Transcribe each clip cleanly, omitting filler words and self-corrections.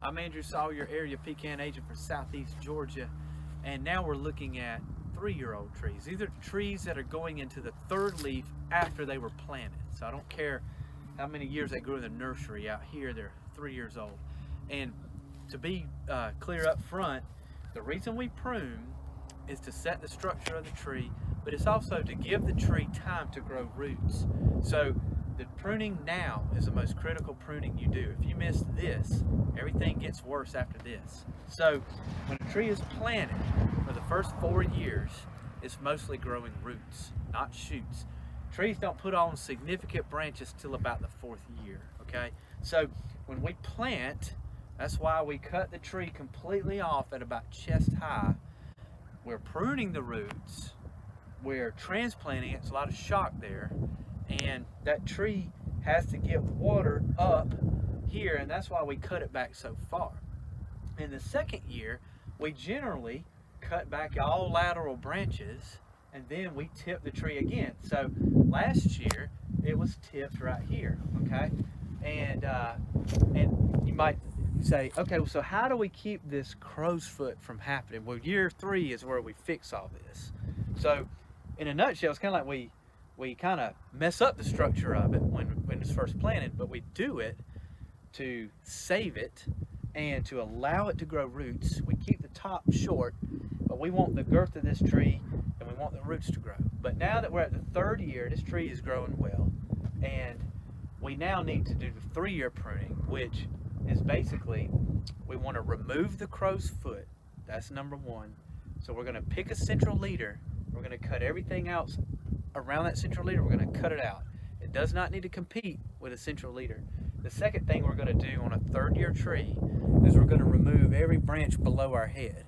I'm Andrew Sawyer, area pecan agent for Southeast Georgia, and now we're looking at 3-year-old trees. These are trees that are going into the third leaf after they were planted. So I don't care how many years they grew in the nursery. Out here, they're 3 years old. And to be clear up front, the reason we prune is to set the structure of the tree, but it's also to give the tree time to grow roots. So the pruning now is the most critical pruning you do. If you miss this, everything gets worse after this. So when a tree is planted, for the first 4 years, it's mostly growing roots, not shoots. Trees don't put on significant branches till about the 4th year, okay? So when we plant, that's why we cut the tree completely off at about chest high. We're pruning the roots, we're transplanting it, it's a lot of shock there, and that tree has to get water up here, and that's why we cut it back so far. In the 2nd year, we generally cut back all lateral branches, and then we tip the tree again. So last year it was tipped right here, okay? And you might say, okay, well, so how do we keep this crow's foot from happening? Well, year 3 is where we fix all this. So in a nutshell, it's kind of like we kind of mess up the structure of it when it's first planted, but we do it to save it and to allow it to grow roots. We keep the top short, but we want the girth of this tree and we want the roots to grow. But now that we're at the 3rd year, this tree is growing well, and we now need to do the 3-year pruning, which is basically, we want to remove the crow's foot. That's number 1. So we're going to pick a central leader. We're going to cut everything else around that central leader. We're going to cut it out. It does not need to compete with a central leader. The second thing we're going to do on a 3rd-year tree is we're going to remove every branch below our head.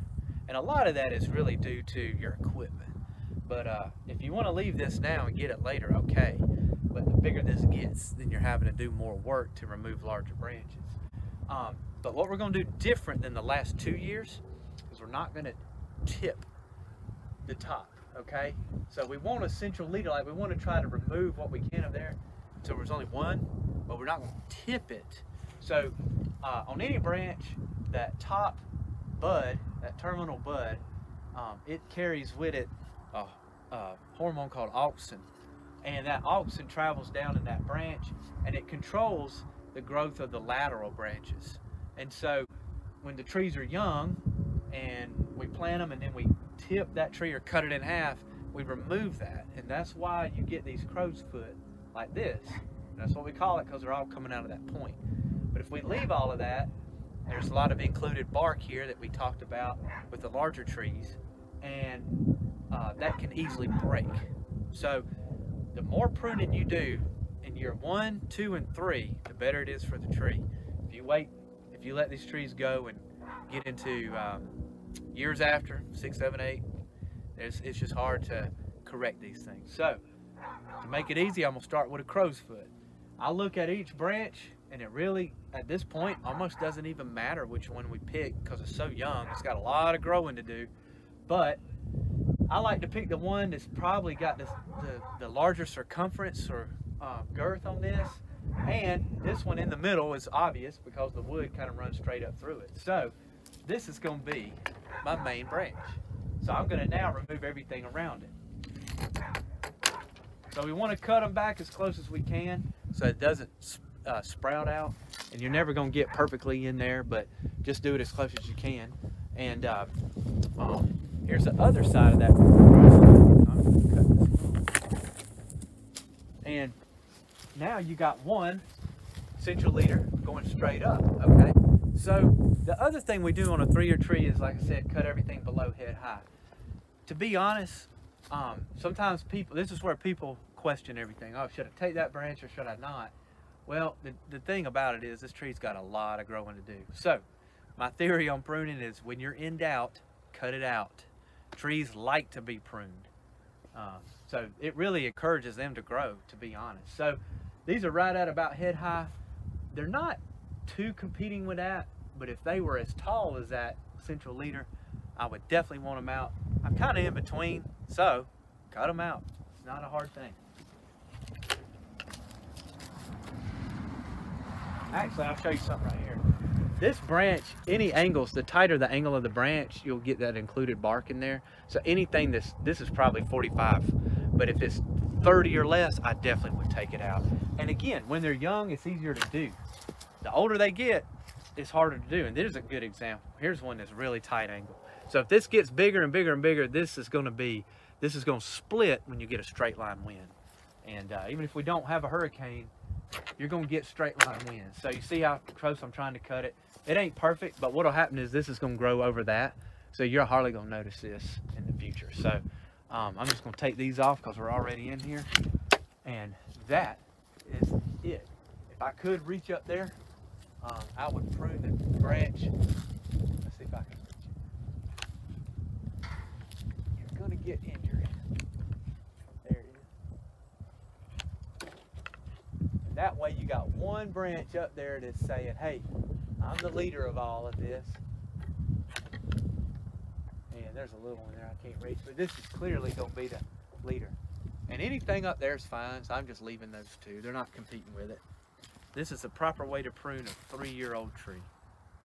And a lot of that is really due to your equipment. But if you want to leave this now and get it later, okay. But the bigger this gets, then you're having to do more work to remove larger branches. But what we're going to do different than the last 2 years is we're not going to tip the top, okay? So we want a central leader, like we want to try to remove what we can of there until there's only one, but we're not going to tip it. So on any branch, that top bud, that terminal bud, it carries with it a hormone called auxin. And that auxin travels down in that branch and it controls the growth of the lateral branches. And so when the trees are young and we plant them and then we tip that tree or cut it in half, we remove that. And that's why you get these crow's foot like this. That's what we call it, because they're all coming out of that point. But if we leave all of that, there's a lot of included bark here that we talked about with the larger trees, and that can easily break. So the more pruning you do in year 1, 2, and 3, the better it is for the tree. If you let these trees go and get into years after, 6, 7, 8, it's just hard to correct these things. So to make it easy, I'm gonna start with a crow's foot. I look at each branch, and it really, at this point, almost doesn't even matter which one we pick because it's so young. It's got a lot of growing to do. But I like to pick the one that's probably got the larger circumference or girth on this. And this one in the middle is obvious because the wood kind of runs straight up through it. So this is going to be my main branch. So I'm going to now remove everything around it. So we want to cut them back as close as we can so it doesn't sprout out. And you're never going to get perfectly in there, but just do it as close as you can. And here's the other side of that. And now you got one central leader going straight up, okay? So the other thing we do on a 3-year tree is, like I said, cut everything below head high. To be honest, sometimes this is where people question everything. Oh, should I take that branch or should I not? Well, the thing about it is this tree's got a lot of growing to do. So my theory on pruning is when you're in doubt, cut it out. Trees like to be pruned. So it really encourages them to grow, to be honest. So these are right at about head high. They're not too competing with that, but if they were as tall as that central leader, I would definitely want them out. I'm kind of in between, so cut them out. It's not a hard thing. Actually, I'll show you something right here. This branch, any angles, the tighter the angle of the branch, you'll get that included bark in there. So anything this is probably 45, but if it's 30 or less, I definitely would take it out. And again, when they're young, it's easier to do. The older they get, it's harder to do. And there's a good example. Here's one that's really tight angle. So if this gets bigger and bigger and bigger, this is going to split when you get a straight line wind. And even if we don't have a hurricane, you're going to get straight line winds. So you see how close I'm trying to cut it? It ain't perfect, but what'll happen is this is going to grow over that. So you're hardly going to notice this in the future. So I'm just going to take these off because we're already in here. And that is it. If I could reach up there, I would prune the branch. Let's see if I can reach it. You're going to get injured. There it is. And that way you got one branch up there that's saying, hey, I'm the leader of all of this. And there's a little one there I can't reach, but this is clearly going to be the leader. And anything up there is fine, so I'm just leaving those two. They're not competing with it. This is the proper way to prune a 3-year-old tree.